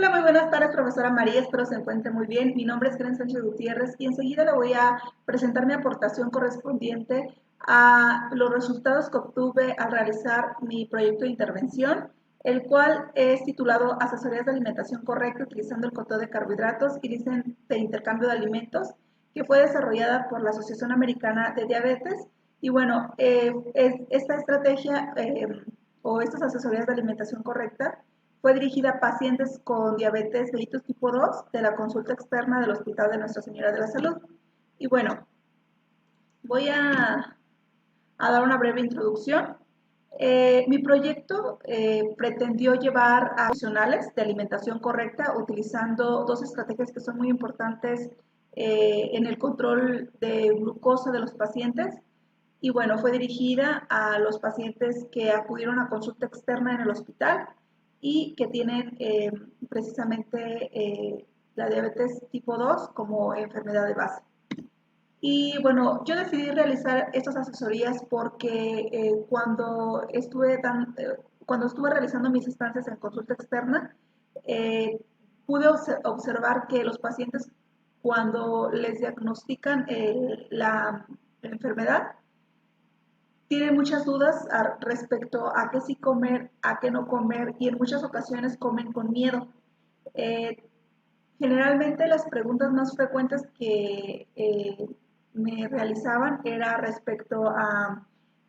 Hola, muy buenas tardes, profesora María. Espero se encuentre muy bien. Mi nombre es Karen Sánchez Gutiérrez y enseguida le voy a presentar mi aportación correspondiente a los resultados que obtuve al realizar mi proyecto de intervención, el cual es titulado Asesorías de alimentación correcta utilizando el conteo de carbohidratos y dicen de intercambio de alimentos, que fue desarrollada por la Asociación Americana de Diabetes. Y bueno, esta estrategia o estas asesorías de alimentación correcta fue dirigida a pacientes con diabetes mellitus tipo 2 de la consulta externa del Hospital de Nuestra Señora de la Salud. Y bueno, voy a dar una breve introducción. Mi proyecto pretendió llevar a profesionales de alimentación correcta utilizando dos estrategias que son muy importantes en el control de glucosa de los pacientes. Y bueno, fue dirigida a los pacientes que acudieron a consulta externa en el hospital y que tienen precisamente la diabetes tipo 2 como enfermedad de base. Y bueno, yo decidí realizar estas asesorías porque cuando estuve realizando mis estancias en consulta externa, pude observar que los pacientes cuando les diagnostican la enfermedad, tienen muchas dudas respecto a qué sí comer, a qué no comer y en muchas ocasiones comen con miedo. Eh, Generalmente las preguntas más frecuentes que me realizaban era respecto a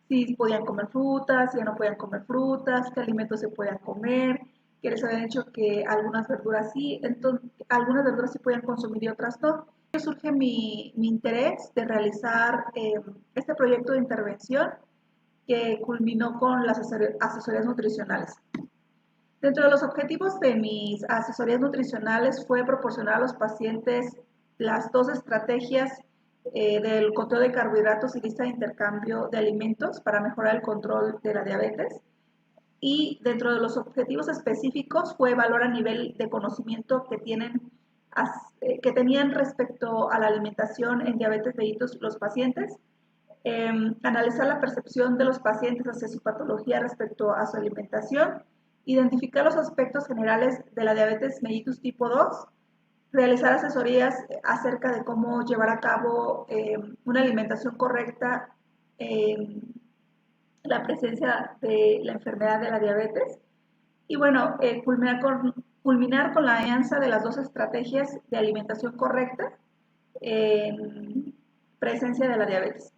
si podían comer frutas, si ya no podían comer frutas, qué alimentos se podían comer, que les habían dicho que algunas verduras sí, entonces algunas verduras sí podían consumir y otras no. Surge mi interés de realizar este proyecto de intervención que culminó con las asesorías nutricionales. Dentro de los objetivos de mis asesorías nutricionales fue proporcionar a los pacientes las dos estrategias del conteo de carbohidratos y lista de intercambio de alimentos para mejorar el control de la diabetes. Y dentro de los objetivos específicos fue evaluar a nivel de conocimiento que tenían respecto a la alimentación en diabetes mellitus los pacientes, analizar la percepción de los pacientes hacia su patología respecto a su alimentación, identificar los aspectos generales de la diabetes mellitus tipo 2, realizar asesorías acerca de cómo llevar a cabo una alimentación correcta en la presencia de la enfermedad de la diabetes y bueno, culminar con la alianza de las dos estrategias de alimentación correcta en presencia de la diabetes.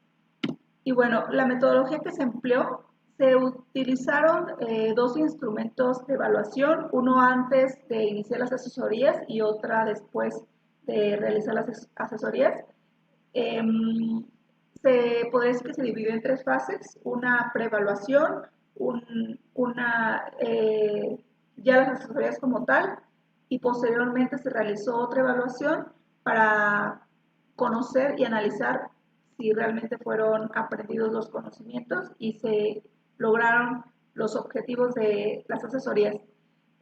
Y bueno, la metodología que se empleó, se utilizaron dos instrumentos de evaluación, uno antes de iniciar las asesorías y otra después de realizar las asesorías. Eh, Se puede decir que se dividió en tres fases, una preevaluación, ya las asesorías como tal, y posteriormente se realizó otra evaluación para conocer y analizar si realmente fueron aprendidos los conocimientos y se lograron los objetivos de las asesorías.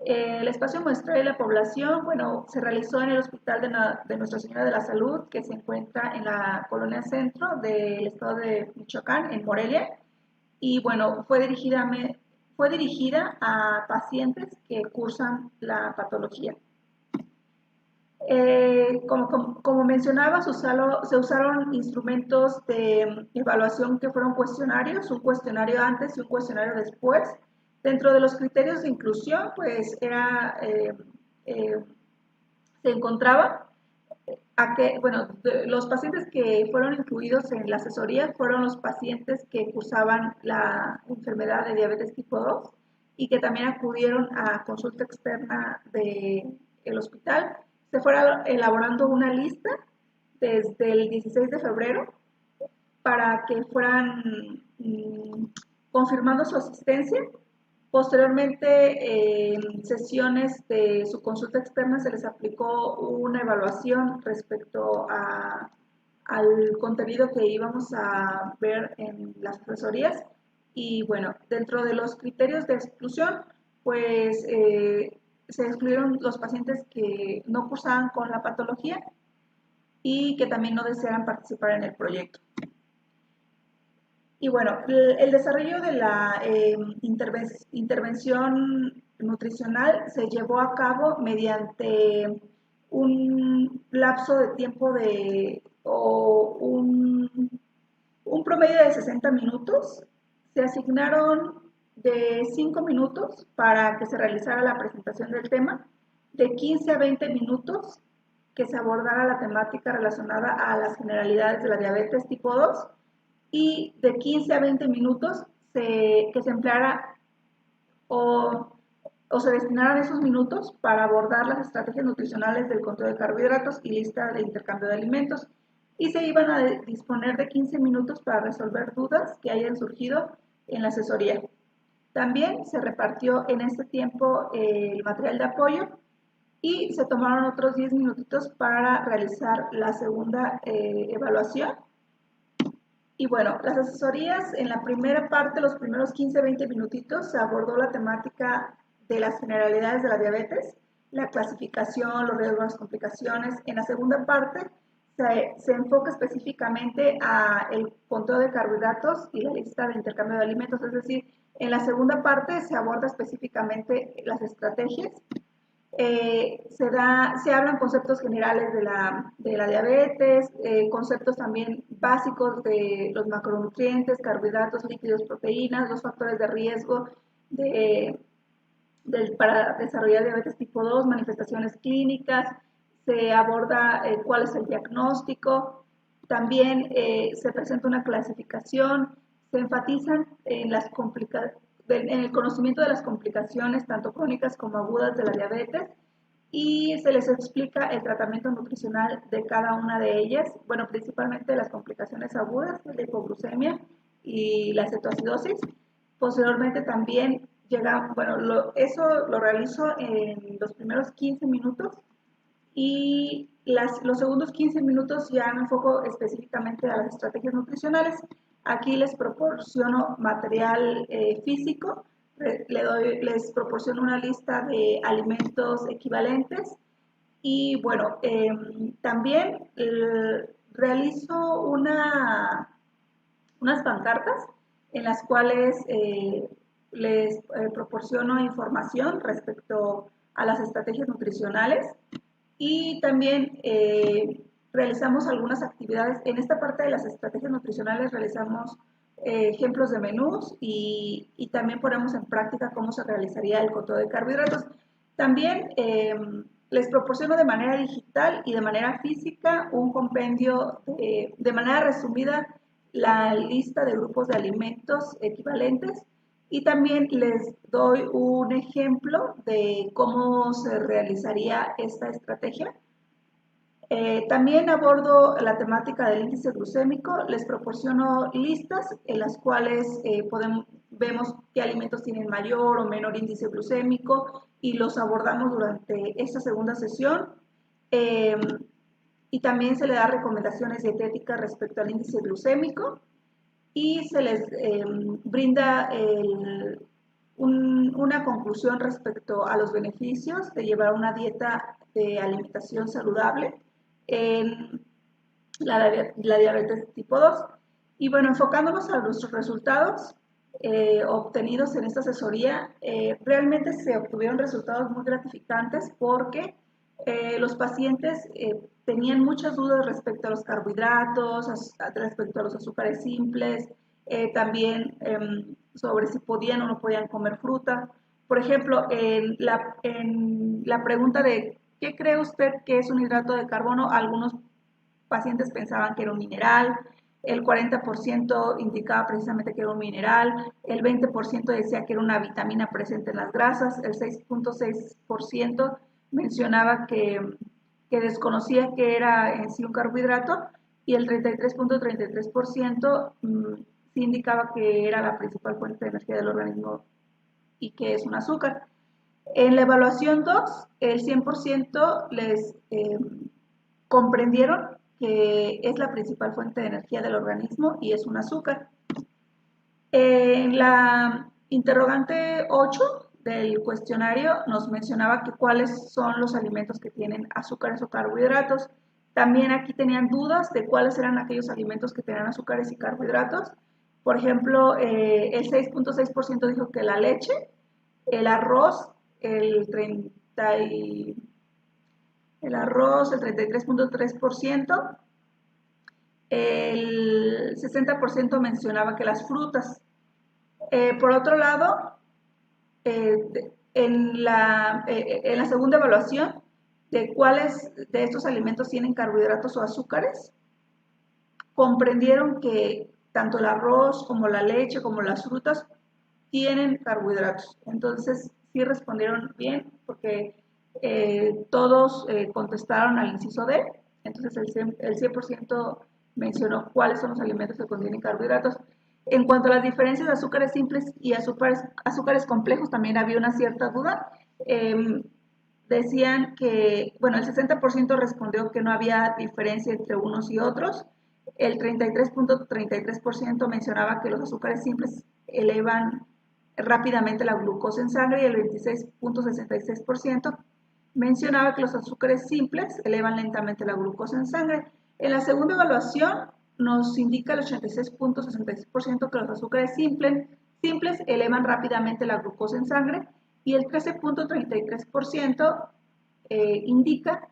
El espacio muestral de la población, bueno, se realizó en el Hospital de Nuestra Señora de la Salud, que se encuentra en la colonia centro del estado de Michoacán, en Morelia, y bueno, fue dirigida a pacientes que cursan la patología. Como mencionaba, se usaron instrumentos de evaluación que fueron cuestionarios, un cuestionario antes y un cuestionario después. Dentro de los criterios de inclusión, pues eh, se encontraba bueno, los pacientes que fueron incluidos en la asesoría fueron los pacientes que cursaban la enfermedad de diabetes tipo 2 y que también acudieron a consulta externa del hospital. Se fuera elaborando una lista desde el 16 de febrero para que fueran confirmando su asistencia. Posteriormente, en sesiones de su consulta externa se les aplicó una evaluación respecto al contenido que íbamos a ver en las asesorías. Y bueno, dentro de los criterios de exclusión, pues se excluyeron los pacientes que no cursaban con la patología y que también no desearan participar en el proyecto. Y bueno, el desarrollo de la intervención nutricional se llevó a cabo mediante un lapso de tiempo un promedio de 60 minutos. Se asignaron de 5 minutos para que se realizara la presentación del tema, de 15 a 20 minutos que se abordara la temática relacionada a las generalidades de la diabetes tipo 2 y de 15 a 20 minutos que se empleara o se destinaran esos minutos para abordar las estrategias nutricionales del control de carbohidratos y lista de intercambio de alimentos. Y se iban a disponer de 15 minutos para resolver dudas que hayan surgido en la asesoría. También se repartió en este tiempo el material de apoyo y se tomaron otros 10 minutitos para realizar la segunda evaluación. Y bueno, las asesorías en la primera parte, los primeros 15-20 minutitos, se abordó la temática de las generalidades de la diabetes, la clasificación, los riesgos, las complicaciones. En la segunda parte se enfoca específicamente a el control de carbohidratos y la lista de intercambio de alimentos, es decir, en la segunda parte se aborda específicamente las estrategias. Se hablan conceptos generales de la diabetes, conceptos también básicos de los macronutrientes, carbohidratos, líquidos, proteínas, los factores de riesgo para desarrollar diabetes tipo 2, manifestaciones clínicas, se aborda cuál es el diagnóstico, también se presenta una clasificación, se enfatizan en el conocimiento de las complicaciones, tanto crónicas como agudas de la diabetes, y se les explica el tratamiento nutricional de cada una de ellas, bueno, principalmente las complicaciones agudas, la hipoglucemia y la cetoacidosis. Posteriormente también eso lo realizo en los primeros 15 minutos y los segundos 15 minutos ya me enfoco específicamente a las estrategias nutricionales. Aquí les proporciono material físico, les proporciono una lista de alimentos equivalentes y bueno, también realizo unas pancartas en las cuales les proporciono información respecto a las estrategias nutricionales y también realizamos algunas actividades. En esta parte de las estrategias nutricionales realizamos ejemplos de menús y también ponemos en práctica cómo se realizaría el control de carbohidratos. También les proporciono de manera digital y de manera física un compendio de manera resumida la lista de grupos de alimentos equivalentes y también les doy un ejemplo de cómo se realizaría esta estrategia. También abordo la temática del índice glucémico, les proporciono listas en las cuales vemos qué alimentos tienen mayor o menor índice glucémico y los abordamos durante esta segunda sesión. Y también se le da recomendaciones dietéticas respecto al índice glucémico y se les brinda una conclusión respecto a los beneficios de llevar una dieta de alimentación saludable en la diabetes tipo 2. Y bueno, enfocándonos a nuestros resultados obtenidos en esta asesoría, realmente se obtuvieron resultados muy gratificantes porque los pacientes tenían muchas dudas respecto a los carbohidratos, respecto a los azúcares simples, también sobre si podían o no podían comer fruta. Por ejemplo, en la pregunta de ¿qué cree usted que es un hidrato de carbono? Algunos pacientes pensaban que era un mineral, el 40% indicaba precisamente que era un mineral, el 20% decía que era una vitamina presente en las grasas, el 6.6% mencionaba que desconocía que era en sí un carbohidrato y el 33.33% sí indicaba que era la principal fuente de energía del organismo y que es un azúcar. En la evaluación 2, el 100% les comprendieron que es la principal fuente de energía del organismo y es un azúcar. En la interrogante 8 del cuestionario nos mencionaba que cuáles son los alimentos que tienen azúcares o carbohidratos. También aquí tenían dudas de cuáles eran aquellos alimentos que tenían azúcares y carbohidratos. Por ejemplo, el 6.6% dijo que la leche, el arroz el 30 y, el arroz el 33.3%, el 60% mencionaba que las frutas. Por otro lado, en la segunda evaluación de cuáles de estos alimentos tienen carbohidratos o azúcares, comprendieron que tanto el arroz como la leche como las frutas tienen carbohidratos. Entonces, sí respondieron bien porque todos contestaron al inciso D. Entonces, el 100% mencionó cuáles son los alimentos que contienen carbohidratos. En cuanto a las diferencias de azúcares simples y azúcares complejos, también había una cierta duda. Decían que, bueno, el 60% respondió que no había diferencia entre unos y otros. El 33.33% mencionaba que los azúcares simples elevan rápidamente la glucosa en sangre y el 26.66% mencionaba que los azúcares simples elevan lentamente la glucosa en sangre. En la segunda evaluación nos indica el 86.66% que los azúcares simples elevan rápidamente la glucosa en sangre y el 13.33% indica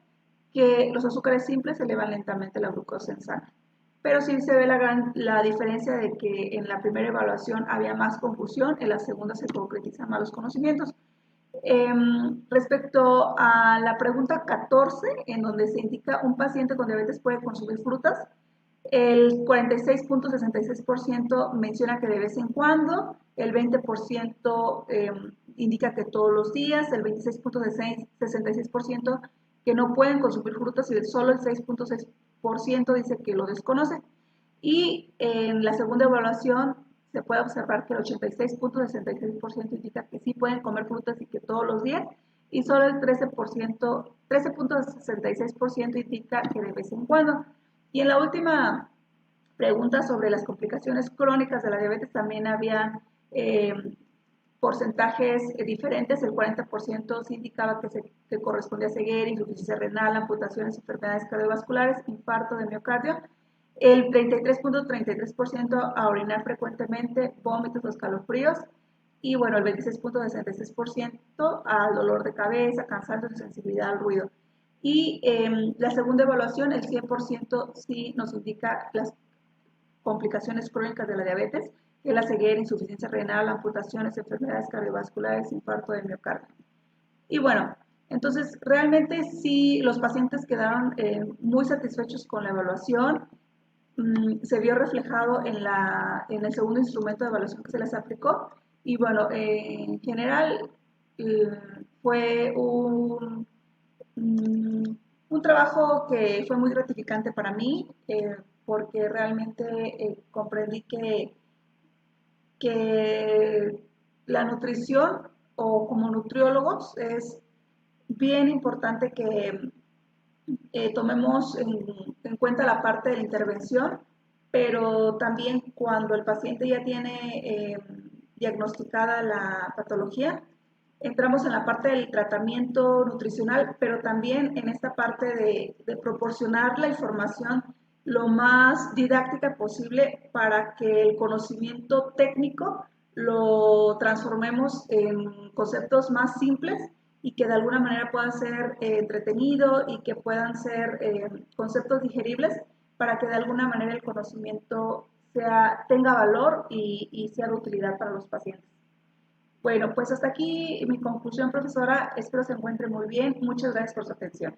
que los azúcares simples elevan lentamente la glucosa en sangre. Pero sí se ve la diferencia de que en la primera evaluación había más confusión, en la segunda se concretizan más los conocimientos. Respecto a la pregunta 14, en donde se indica un paciente con diabetes puede consumir frutas, el 46.66% menciona que de vez en cuando, el 20% indica que todos los días, el 26.66% que no pueden consumir frutas y solo el 6.6% dice que lo desconoce. Y en la segunda evaluación se puede observar que el 86.66% indica que sí pueden comer frutas y que todos los días, y solo el 13.66% indica que de vez en cuando. Y en la última pregunta sobre las complicaciones crónicas de la diabetes también había porcentajes diferentes. El 40% sí indicaba que correspondía a ceguera, insuficiencia renal, amputaciones, enfermedades cardiovasculares, infarto de miocardio. El 33.33% a orinar frecuentemente, vómitos o escalofríos. Y bueno, el 26.66% al dolor de cabeza, cansancio y sensibilidad al ruido. Y la segunda evaluación, el 100% sí nos indica las complicaciones crónicas de la diabetes, que es la ceguera, insuficiencia renal, amputaciones, enfermedades cardiovasculares, infarto de miocardio. Y bueno, entonces realmente sí los pacientes quedaron muy satisfechos con la evaluación. Se vio reflejado en el segundo instrumento de evaluación que se les aplicó. Y bueno, en general fue un trabajo que fue muy gratificante para mí, porque realmente comprendí que la nutrición o como nutriólogos es bien importante que tomemos en cuenta la parte de la intervención, pero también cuando el paciente ya tiene diagnosticada la patología, entramos en la parte del tratamiento nutricional, pero también en esta parte de proporcionar la información lo más didáctica posible para que el conocimiento técnico lo transformemos en conceptos más simples y que de alguna manera puedan ser entretenido y que puedan ser conceptos digeribles para que de alguna manera el conocimiento tenga valor y sea de utilidad para los pacientes. Bueno, pues hasta aquí mi conclusión, profesora. Espero se encuentre muy bien. Muchas gracias por su atención.